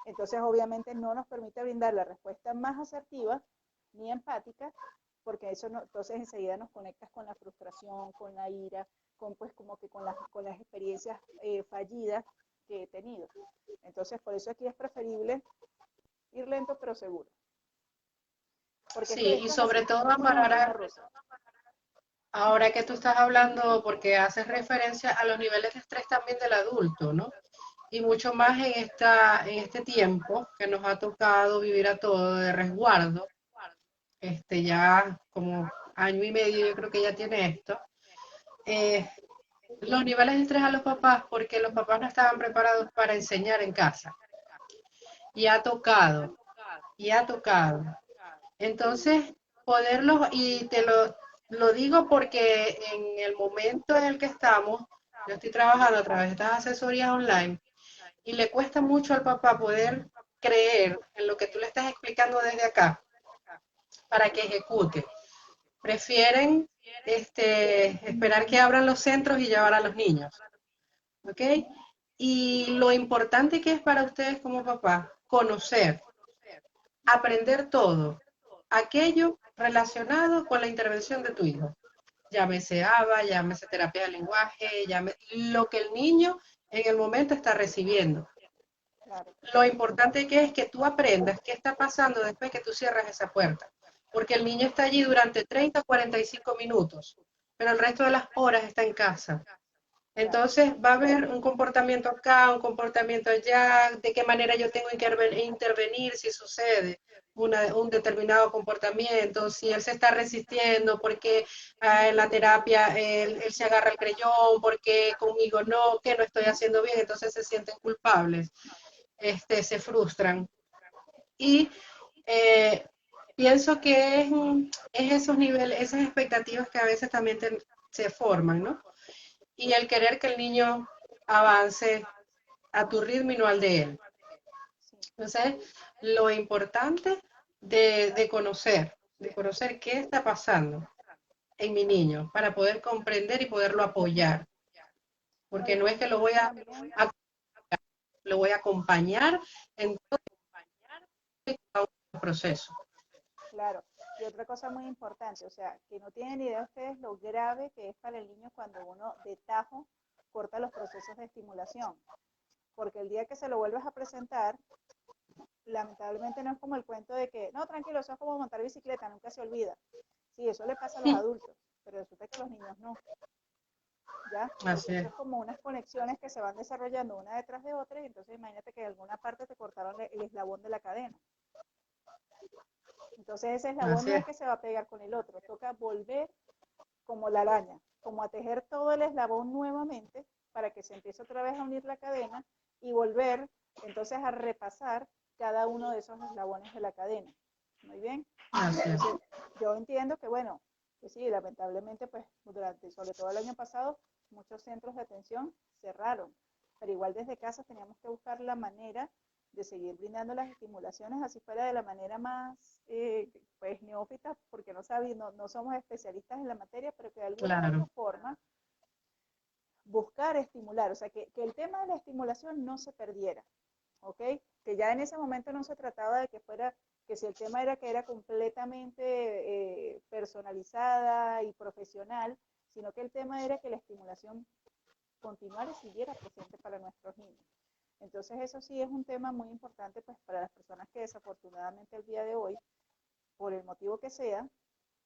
Entonces, obviamente, no nos permite brindar la respuesta más asertiva ni empática, porque eso no, entonces enseguida nos conectas con la frustración, con la ira, con pues como que con las experiencias fallidas que he tenido. Entonces, por eso aquí es preferible ir lento pero seguro. Porque sí, y sobre todo amparar, ahora que tú estás hablando, porque haces referencia a los niveles de estrés también del adulto, ¿no? Y mucho más en este tiempo que nos ha tocado vivir a todo de resguardo, ya como año y medio yo creo que ya tiene esto, los niveles de estrés a los papás, porque los papás no estaban preparados para enseñar en casa. Y ha tocado, y ha tocado. Entonces, poderlos, y lo digo porque en el momento en el que estamos, yo estoy trabajando a través de estas asesorías online, y le cuesta mucho al papá poder creer en lo que tú le estás explicando desde acá para que ejecute. Prefieren esperar que abran los centros y llevar a los niños. ¿Ok? Y lo importante que es para ustedes como papá, conocer, aprender todo, aquello relacionado con la intervención de tu hijo. Llámese ABA, llámese terapia de lenguaje, lo que el niño en el momento está recibiendo. Lo importante que es que tú aprendas qué está pasando después que tú cierras esa puerta. Porque el niño está allí durante 30 o 45 minutos, pero el resto de las horas está en casa. Entonces va a haber un comportamiento acá, un comportamiento allá, de qué manera yo tengo que intervenir si sucede un determinado comportamiento, si él se está resistiendo, porque en la terapia él se agarra el creyón, porque conmigo no, que no estoy haciendo bien, entonces se sienten culpables, se frustran. Y pienso que es esos niveles, esas expectativas que a veces también se forman, ¿no? Y el querer que el niño avance a tu ritmo y no al de él. Entonces, lo importante de conocer qué está pasando en mi niño para poder comprender y poderlo apoyar. Porque no es que lo voy a acompañar en todo el proceso. Claro, yo otra cosa muy importante, o sea, que no tienen idea ustedes lo grave que es para el niño cuando uno de tajo corta los procesos de estimulación, porque el día que se lo vuelves a presentar, lamentablemente no es como el cuento de que, no, tranquilo, eso es como montar bicicleta, nunca se olvida. Sí, eso le pasa a los adultos, pero resulta que a los niños no, ¿ya? Porque Así eso es. es como unas conexiones que se van desarrollando una detrás de otra, y entonces imagínate que de alguna parte te cortaron el eslabón de la cadena. Entonces ese eslabón Así no es. es que se va a pegar con el otro, toca volver como la araña, como a tejer todo el eslabón nuevamente para que se empiece otra vez a unir la cadena y volver entonces a repasar cada uno de esos eslabones de la cadena. Muy bien. Así es. Entonces, yo entiendo que, bueno, que sí, lamentablemente, pues, durante, sobre todo el año pasado, muchos centros de atención cerraron, pero igual desde casa teníamos que buscar la manera de seguir brindando las estimulaciones, así fuera de la manera más, pues, neófita, porque no somos especialistas en la materia, pero que de alguna u otra Claro, forma buscar estimular, o sea, que el tema de la estimulación no se perdiera, ¿ok? Que ya en ese momento no se trataba de que fuera, que si el tema era que era completamente personalizada y profesional, sino que el tema era que la estimulación continuara y siguiera presente para nuestros niños. Entonces eso sí es un tema muy importante pues para las personas que desafortunadamente el día de hoy, por el motivo que sea,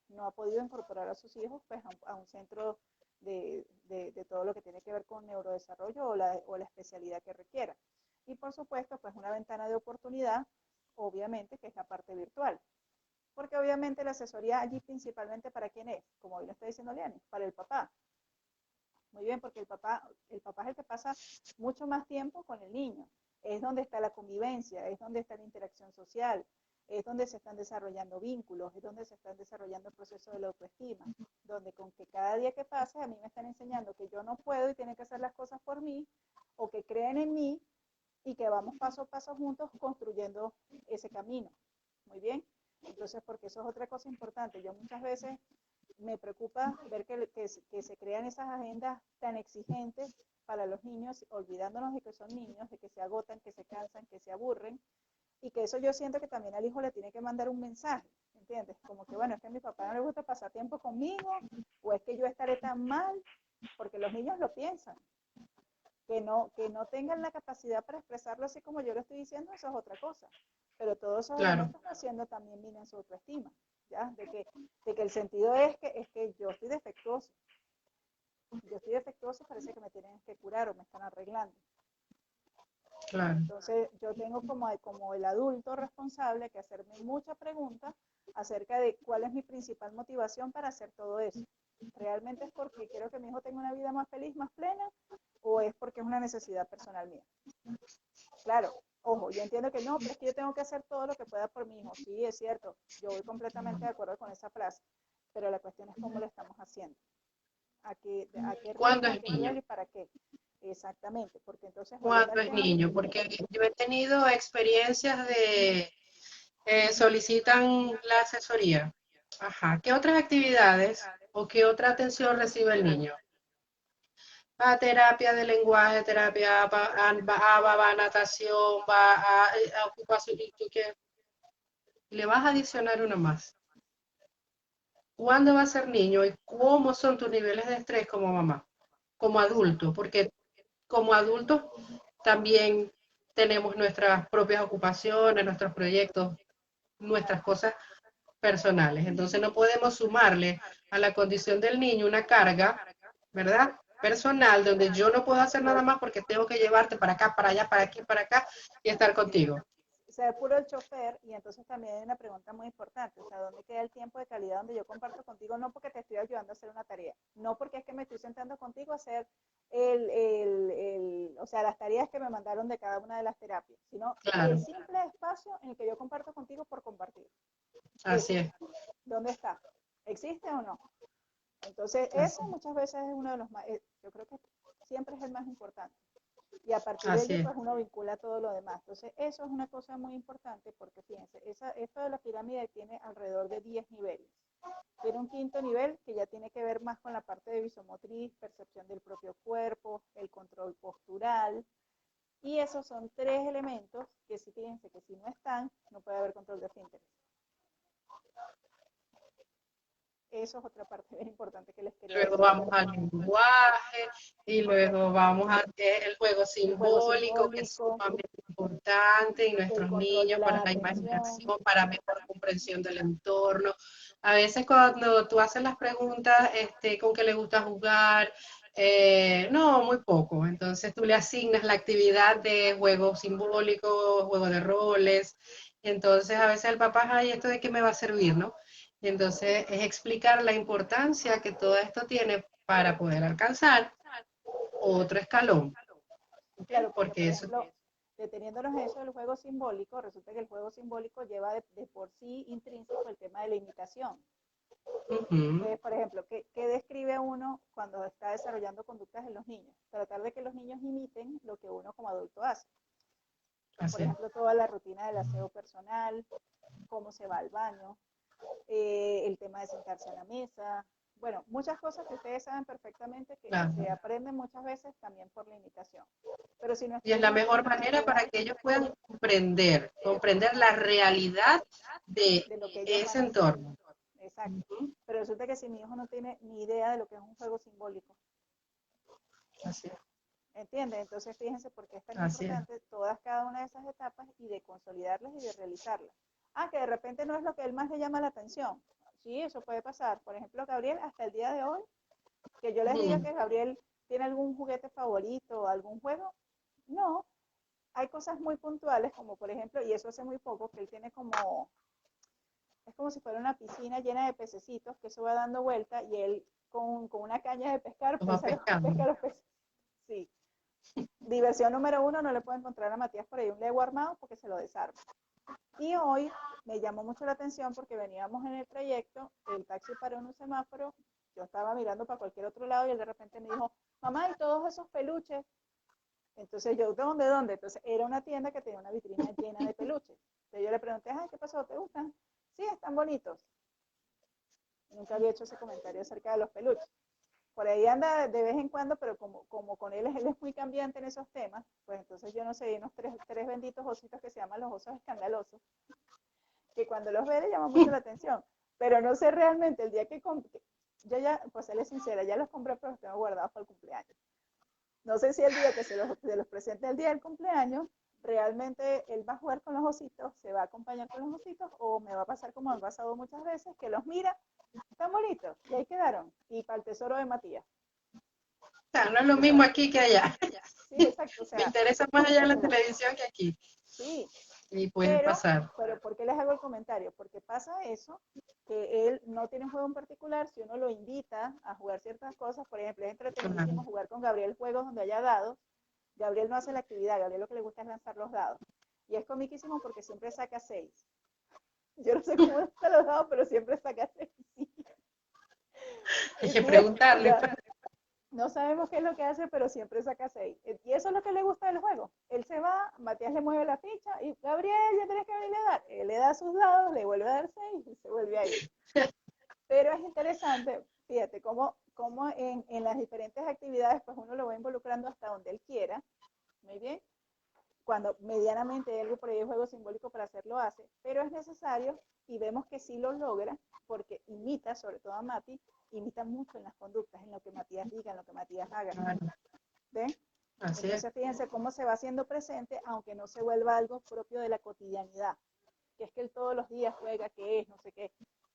no ha podido incorporar a sus hijos pues a un centro de todo lo que tiene que ver con neurodesarrollo o la especialidad que requiera. Y por supuesto, pues una ventana de oportunidad, obviamente, que es la parte virtual. Porque obviamente la asesoría allí principalmente para quién es, como hoy lo está diciendo Leani, para el papá. Muy bien, porque el papá es el que pasa mucho más tiempo con el niño. Es donde está la convivencia, es donde está la interacción social, es donde se están desarrollando vínculos, es donde se están desarrollando el proceso de la autoestima, donde con que cada día que pase a mí me están enseñando que yo no puedo y tienen que hacer las cosas por mí, o que creen en mí y que vamos paso a paso juntos construyendo ese camino. Muy bien. Entonces, porque eso es otra cosa importante. Yo muchas veces me preocupa ver que se crean esas agendas tan exigentes para los niños, olvidándonos de que son niños, de que se agotan, que se cansan, que se aburren, y que eso yo siento que también al hijo le tiene que mandar un mensaje, ¿entiendes? Como que, bueno, es que a mi papá no le gusta pasar tiempo conmigo, o es que yo estaré tan mal, porque los niños lo piensan. Que no tengan la capacidad para expresarlo así como yo lo estoy diciendo, eso es otra cosa. Pero todos esos claro, elementos haciendo también miren su autoestima, ¿ya? De que el sentido es que yo estoy defectuoso, parece que me tienen que curar o me están arreglando. claro. Entonces, yo tengo como el adulto responsable que hacerme muchas preguntas acerca de cuál es mi principal motivación para hacer todo eso. ¿Realmente es porque quiero que mi hijo tenga una vida más feliz, más plena? ¿O es porque es una necesidad personal mía? Claro, ojo, yo entiendo que no, pero es que yo tengo que hacer todo lo que pueda por mi hijo. Sí, es cierto, yo voy completamente de acuerdo con esa frase, pero la cuestión es cómo lo estamos haciendo. ¿A qué ¿Cuándo ritmo, a es qué niño? nivel y para qué? Exactamente, porque entonces volviendo ¿Cuándo al es tema, niño? Porque yo he tenido experiencias de solicitan la asesoría. Ajá. ¿Qué otras actividades o qué otra atención recibe el niño? Va a terapia de lenguaje, terapia, va a natación, va a ocupación, ¿y tú qué? Le vas a adicionar una más. ¿Cuándo va a ser niño y cómo son tus niveles de estrés como mamá, como adulto? Porque como adultos también tenemos nuestras propias ocupaciones, nuestros proyectos, nuestras cosas personales. Entonces no podemos sumarle a la condición del niño una carga, ¿verdad? Personal, donde yo no puedo hacer nada más porque tengo que llevarte para acá, para allá, para aquí, para acá y estar contigo. ser puro el chofer, y entonces también hay una pregunta muy importante, o sea, ¿dónde queda el tiempo de calidad donde yo comparto contigo? No porque te estoy ayudando a hacer una tarea, no porque es que me estoy sentando contigo a hacer o sea, las tareas que me mandaron de cada una de las terapias, sino el Claro, simple espacio en el que yo comparto contigo por compartir. así Ese, es, ¿dónde está? ¿Existe o no? Entonces, así, ese muchas veces es uno de los más, yo creo que siempre es el más importante. Y a partir de así allí, es, pues uno vincula todo lo demás. Entonces, eso es una cosa muy importante porque, fíjense, esto de la pirámide tiene alrededor de 10 niveles. Tiene un quinto nivel que ya tiene que ver más con la parte de visomotriz, percepción del propio cuerpo, el control postural. Y esos son tres elementos que, si fíjense que si no están, no puede haber control de esfínteres. eso es otra parte bien importante que les quería Luego decir. vamos al lenguaje y luego vamos a el juego El juego simbólico, que es simbólico, sumamente importante, y el nuestros control de niños para la la atención. imaginación, para mejor comprensión del entorno. A veces cuando tú haces las preguntas, ¿con qué le gusta jugar? No, muy poco. Entonces tú le asignas la actividad de juego simbólico, juego de roles. Entonces a veces el papá, ay, ¿esto de qué me va a servir, no? Entonces, es explicar la importancia que todo esto tiene para poder alcanzar otro escalón, ¿ok? Claro, porque Porque por eso, ejemplo, deteniéndonos en eso del juego simbólico, resulta que el juego simbólico lleva de por sí intrínseco el tema de la imitación. ujú, Entonces, por ejemplo, ¿qué describe uno cuando está desarrollando conductas en los niños? Tratar de que los niños imiten lo que uno como adulto hace. Por así es. ejemplo, toda la rutina del aseo personal, cómo se va al baño, el tema de sentarse a la mesa. Bueno, muchas cosas que ustedes saben perfectamente que se Claro. aprenden muchas veces también por la imitación. Pero si Y nuestro es la hijo mejor tiene manera habilidad para que ellos puedan comprender la realidad de de lo que ellos van ese a hacer, entorno. exacto. Ujú, Pero resulta que si mi hijo no tiene ni idea de lo que es un juego simbólico, así es, ¿entiendes? Entonces fíjense por qué es tan así es. importante todas cada una de esas etapas y de consolidarlas y de realizarlas. Ah, que de repente no es lo que él más le llama la atención. Sí, eso puede pasar. Por ejemplo, Gabriel, hasta el día de hoy, que yo les diga Ujú, que Gabriel tiene algún juguete favorito o algún juego, no. Hay cosas muy puntuales, como por ejemplo, y eso hace muy poco, que él tiene como, es como si fuera una piscina llena de pececitos, que eso va dando vuelta y él con una caña de pescar, los va pues pescando. pesca los peces. Sí. Diversión número uno, no le puedo encontrar a Matías por ahí un Lego armado porque se lo desarma. Y hoy me llamó mucho la atención porque veníamos en el trayecto, el taxi paró en un semáforo, yo estaba mirando para cualquier otro lado y él de repente me dijo, mamá, ¿y todos esos peluches? Entonces yo, ¿de dónde, dónde? Entonces era una tienda que tenía una vitrina llena de peluches. Entonces yo le pregunté, ay, ¿qué pasó? ¿Te gustan? Sí, están bonitos. Nunca había hecho ese comentario acerca de los peluches. Por ahí anda de vez en cuando, pero como con él es muy cambiante en esos temas, pues entonces yo no sé, hay unos tres benditos ositos que se llaman los osos escandalosos, que cuando los ve le llama mucho la atención, pero no sé realmente el día que compré, yo ya, pues él es sincera, ya los compré, pero los tengo guardados para el cumpleaños. No sé si el día que se los presente el día del cumpleaños, realmente él va a jugar con los ositos, se va a acompañar con los ositos, o me va a pasar como me ha pasado muchas veces, que los mira, están bonitos, y ahí quedaron, y para el tesoro de Matías. O sea, no es lo mismo aquí que allá. Sí, exacto, o Me sea, interesa más allá la televisión que aquí. sí, Y puede pasar. pero ¿por qué les hago el comentario? Porque pasa eso, que él no tiene un juego en particular, si uno lo invita a jugar ciertas cosas, por ejemplo, es Claro. entretenidísimo jugar con Gabriel juegos donde haya dados, Gabriel no hace la actividad, Gabriel lo que le gusta es lanzar los dados. Y es comiquísimo porque siempre saca 6. Yo no sé cómo lanza los dados, pero siempre saca 6. Hay Sí, que sí, o preguntarle. sea, no sabemos qué es lo que hace, pero siempre saca 6. Y eso es lo que le gusta del juego. Él se va, Matías le mueve la ficha y Gabriel, ya tenés que venirle a dar. Él le da sus dados, le vuelve a dar 6 y se vuelve a ir. Pero es interesante, fíjate, cómo en las diferentes actividades, pues uno lo va involucrando hasta donde él quiera. Muy bien. Cuando medianamente hay algo por ahí de juego simbólico para hacerlo hace, pero es necesario y vemos que sí lo logra porque imita, sobre todo a Mati, imita mucho en las conductas, en lo que Matías diga, en lo que Matías haga. Claro, ¿Ven? así es. Entonces fíjense cómo se va haciendo presente, aunque no se vuelva algo propio de la cotidianidad, que es que él todos los días juega, que es, no sé qué.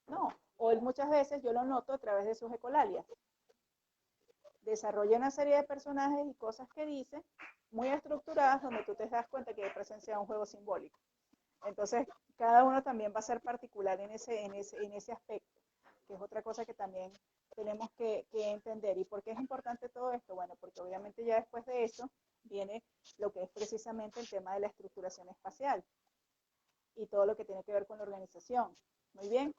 No, o él muchas veces yo lo noto a través de sus ecolalias. Desarrolla una serie de personajes y cosas que dice muy estructuradas donde tú te das cuenta que hay presencia de un juego simbólico. Entonces, cada uno también va a ser particular en ese aspecto, que es otra cosa que también tenemos que entender. ¿Y por qué es importante todo esto? Bueno, porque obviamente ya después de eso viene lo que es precisamente el tema de la estructuración espacial y todo lo que tiene que ver con la organización. Muy bien.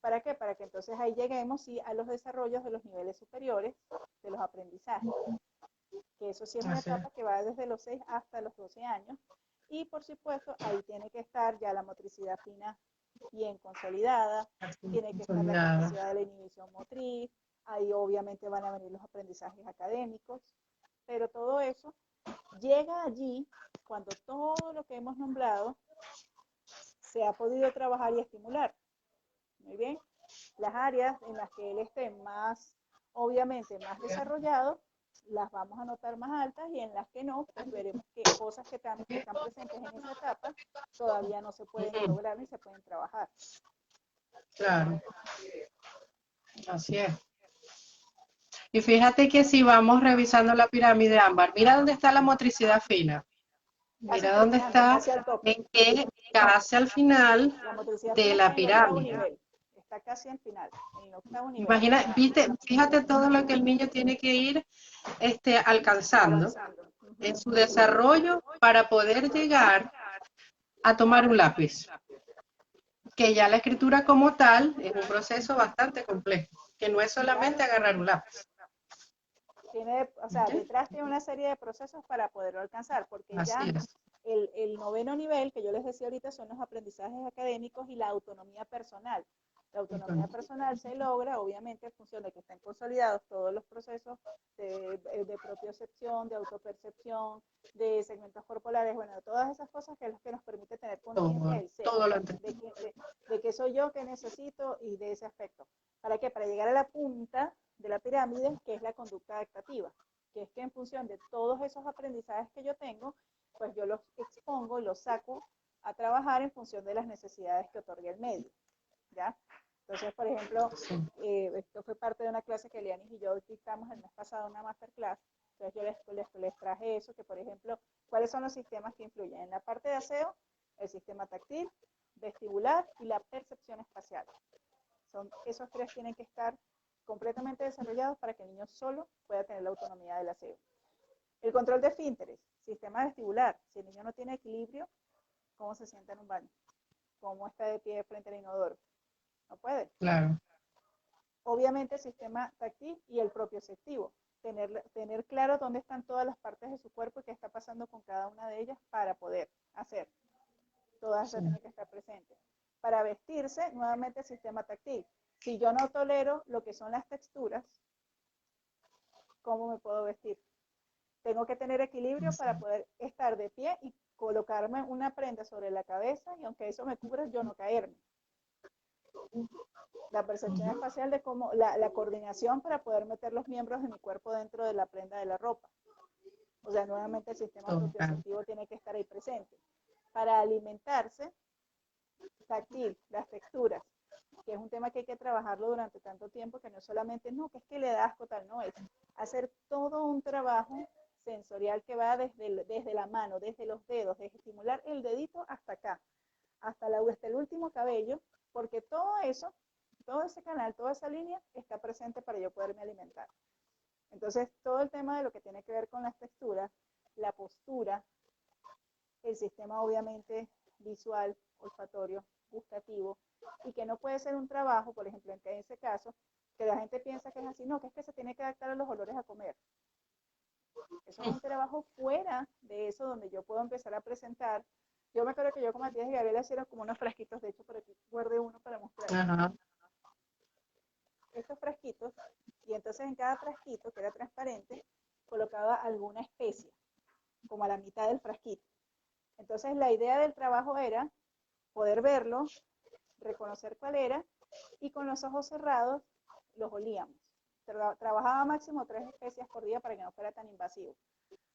¿Para qué? Para que entonces ahí lleguemos sí, a los desarrollos de los niveles superiores de los aprendizajes, que eso sí es una Así es. etapa que va desde los 6 hasta los 12 años. Y por supuesto, ahí tiene que estar ya la motricidad fina bien consolidada, Así, tiene que estar la consolidada. capacidad de la inhibición motriz, ahí obviamente van a venir los aprendizajes académicos, pero todo eso llega allí cuando todo lo que hemos nombrado se ha podido trabajar y estimular. Muy bien. Las áreas en las que él esté más, obviamente, más desarrollado, las vamos a notar más altas y en las que no, pues veremos que cosas que están presentes en esa etapa todavía no se pueden lograr ni se pueden trabajar. Claro, así es. Y fíjate que si vamos revisando la pirámide ámbar, mira dónde está la motricidad fina. Mira dónde está, en que casi al final La motricidad de fina la está en el octavo pirámide. nivel. Está casi al final, en el octavo nivel. Imagina, viste, fíjate todo lo que el niño tiene que ir alcanzando en su desarrollo para poder llegar a tomar un lápiz. Que ya la escritura como tal es un proceso bastante complejo, que no es solamente agarrar un lápiz. Tiene, o sea, detrás tiene una serie de procesos para poderlo alcanzar, porque ya el noveno nivel, que yo les decía ahorita, son los aprendizajes académicos y la autonomía personal. La autonomía personal se logra, obviamente, en función de que estén consolidados todos los procesos de propiocepción, de autopercepción, de segmentos corporales, bueno, todas esas cosas que es lo que nos permite tener conciencia del ser, de que soy yo que necesito y de ese aspecto. ¿Para qué? Para llegar a la punta de la pirámide, que es la conducta adaptativa, que es que en función de todos esos aprendizajes que yo tengo, pues yo los expongo, los saco a trabajar en función de las necesidades que otorga el medio, ¿ya? Entonces, por ejemplo, esto fue parte de una clase que Lianis y yo dictamos el mes pasado, una masterclass. Entonces yo les traje eso, que por ejemplo, ¿cuáles son los sistemas que influyen? En la parte de aseo, el sistema táctil, vestibular y la percepción espacial. Esos tres tienen que estar completamente desarrollados para que el niño solo pueda tener la autonomía del aseo. El control de esfínteres, sistema vestibular. Si el niño no tiene equilibrio, ¿cómo se sienta en un baño? ¿Cómo está de pie frente al inodoro? No puede. Claro. Obviamente el sistema táctil y el propioceptivo. Tener claro dónde están todas las partes de su cuerpo y qué está pasando con cada una de ellas para poder hacer. Todas esas tienen que estar presentes. Para vestirse, nuevamente el sistema táctil. Si yo no tolero lo que son las texturas, ¿cómo me puedo vestir? Tengo que tener equilibrio para poder estar de pie y colocarme una prenda sobre la cabeza y aunque eso me cubra, yo no caerme. La percepción espacial de cómo, la coordinación para poder meter los miembros de mi cuerpo dentro de la prenda de la ropa. O sea, nuevamente el sistema propioceptivo tiene que estar ahí presente. Para alimentarse, táctil, las texturas, que es un tema que hay que trabajarlo durante tanto tiempo que no solamente, no, que es que le da asco tal, no, es hacer todo un trabajo sensorial que va desde la mano, desde los dedos, desde estimular el dedito hasta acá, hasta el último cabello, porque todo eso, todo ese canal, toda esa línea está presente para yo poderme alimentar. Entonces, todo el tema de lo que tiene que ver con las texturas, la postura, el sistema obviamente visual, olfatorio, gustativo, y que no puede ser un trabajo, por ejemplo, en ese caso, que la gente piensa que es así, no, que es que se tiene que adaptar a los olores a comer. Eso es un trabajo fuera de eso, donde yo puedo empezar a presentar. Yo me acuerdo que yo con Matías y Gabriela hicieron como unos frasquitos, de hecho por aquí guardé uno para mostrar. Estos frasquitos, y entonces en cada frasquito, que era transparente, colocaba alguna especia, como a la mitad del frasquito. Entonces la idea del trabajo era poder verlo, reconocer cuál era, y con los ojos cerrados los olíamos. Trabajaba máximo 3 especias por día para que no fuera tan invasivo.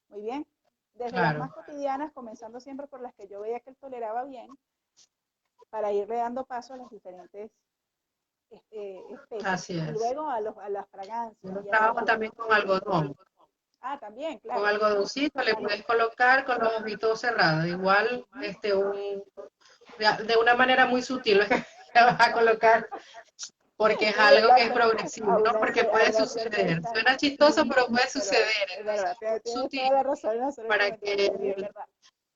Muy bien. Desde las más cotidianas, comenzando siempre por las que yo veía que él toleraba bien, para irle dando paso a las diferentes especies. Así es. Y luego a las fragancias. Yo trabajo también con algodón. Ah, también, claro. Con algodoncito le puedes colocar con los ojitos cerrados. Igual, de una manera muy sutil le vas a colocar, porque es algo que es progresivo, ¿no? Porque puede suceder. Suena chistoso, pero puede suceder. Es sutil, toda la razón,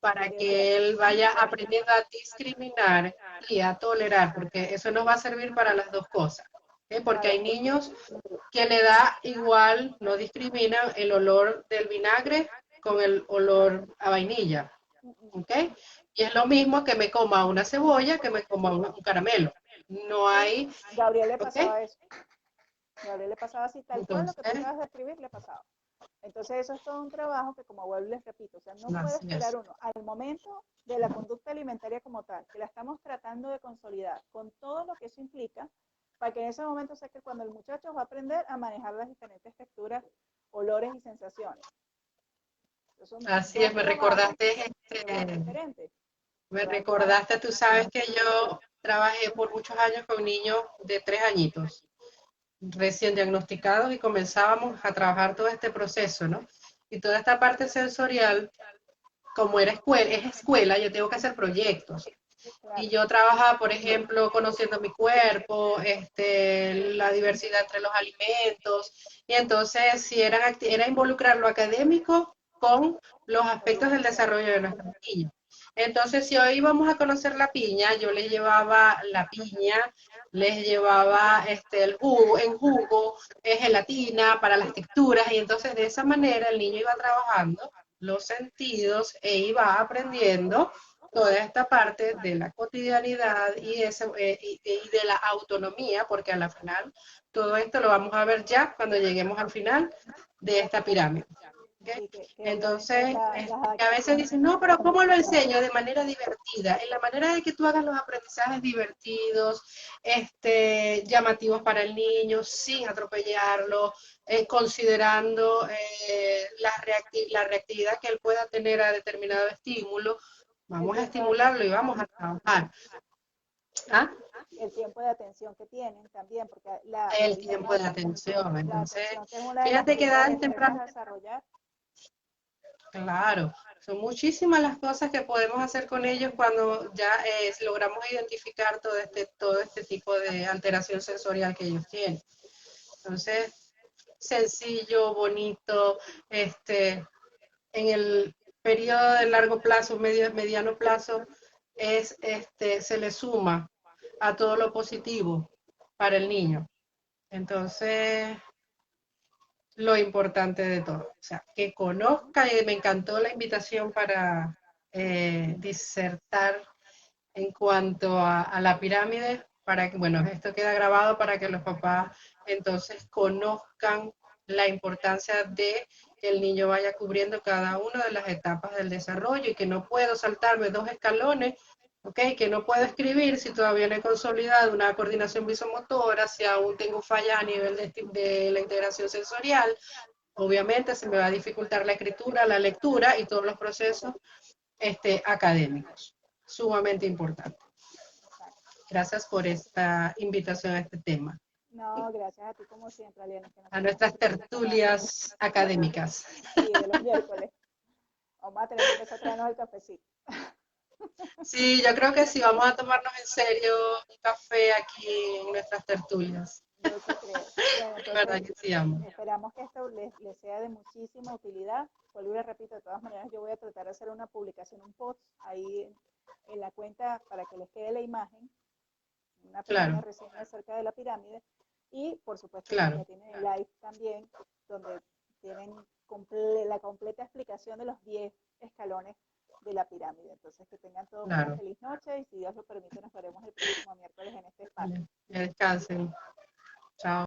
para que él vaya aprendiendo a discriminar y a tolerar, porque eso nos va a servir para las dos cosas. Porque hay niños que le da igual, no discriminan el olor del vinagre con el olor a vainilla. ¿Ok? Y es lo mismo que me coma una cebolla que me coma un caramelo. No hay... Gabriel le pasaba eso. Gabriel le pasaba así, tal cual lo que tú acabas de escribir le pasaba. Entonces eso es todo un trabajo que, como vuelvo y les repito, o sea, no puede esperar uno al momento de la conducta alimentaria como tal, que la estamos tratando de consolidar, con todo lo que eso implica, para que en ese momento sea que cuando el muchacho va a aprender a manejar las diferentes texturas, olores y sensaciones. Entonces, son Así es, dos trabajos que van diferentes. me recordaste, tú sabes que yo trabajé por muchos años con niños de 3 añitos, recién diagnosticados y comenzábamos a trabajar todo este proceso, ¿no? Y toda esta parte sensorial, como es escuela, yo tengo que hacer proyectos. Claro. Y yo trabajaba, por ejemplo, conociendo mi cuerpo, la diversidad entre los alimentos, y entonces si era involucrar lo académico con los aspectos del desarrollo de nuestros niños. Entonces, si hoy íbamos a conocer la piña, yo les llevaba la piña, les llevaba el jugo, en jugo, gelatina para las texturas, y entonces de esa manera el niño iba trabajando los sentidos e iba aprendiendo toda esta parte de la cotidianidad y de la autonomía, porque a la final todo esto lo vamos a ver ya cuando lleguemos al final de esta pirámide. ¿Okay? Sí, que Entonces, las que a veces adaptaciones. dicen, no, pero ¿cómo lo enseño? De manera divertida, en la manera de que tú hagas los aprendizajes divertidos, llamativos para el niño, sin atropellarlo, considerando la reactividad que él pueda tener a determinado estímulo. Vamos a estimularlo y vamos a trabajar. ¿Ah? El tiempo de atención que tienen también, porque El tiempo de atención. la Entonces, atención que es una de las fíjate que primeras edades destrezas tempranas, a desarrollar. claro, son muchísimas las cosas que podemos hacer con ellos cuando ya logramos identificar todo este tipo de alteración sensorial que ellos tienen. Entonces, sencillo, bonito, en el periodo de largo plazo, mediano plazo, se le suma a todo lo positivo para el niño. Entonces, lo importante de todo, o sea, que conozca, y me encantó la invitación para disertar en cuanto a la pirámide, para que, bueno, esto queda grabado para que los papás entonces conozcan la importancia de que el niño vaya cubriendo cada una de las etapas del desarrollo y que no puedo saltarme 2 escalones, ¿ok? Que no puedo escribir si todavía no he consolidado una coordinación visomotora, si aún tengo fallas a nivel de la integración sensorial. Obviamente se me va a dificultar la escritura, la lectura y todos los procesos académicos. Sumamente importante. Gracias por esta invitación a este tema. No, gracias a ti como siempre, Aliena, que nos A tomas nuestras este tiempito para... tertulias académicas. Sí, de los miércoles. Vamos a tener que empezar a traernos el cafecito. Sí, yo creo que sí, vamos a tomarnos en serio un café aquí en nuestras tertulias. Yo sí creo. Bueno, ¿Verdad entonces que sí, amor? esperamos que esto les sea de muchísima utilidad. Vuelvo y les repito, de todas maneras yo voy a tratar de hacer una publicación, un post ahí en la cuenta para que les quede la imagen, una pequeña Claro, reseña acerca de la pirámide. Y por supuesto, bueno, ya claro, tienen el live también, donde tienen la completa explicación de los 10 escalones de la pirámide. Entonces, que tengan todos una claro. feliz noche y si Dios lo permite, nos veremos el próximo miércoles en este espacio. Que descansen. Chao.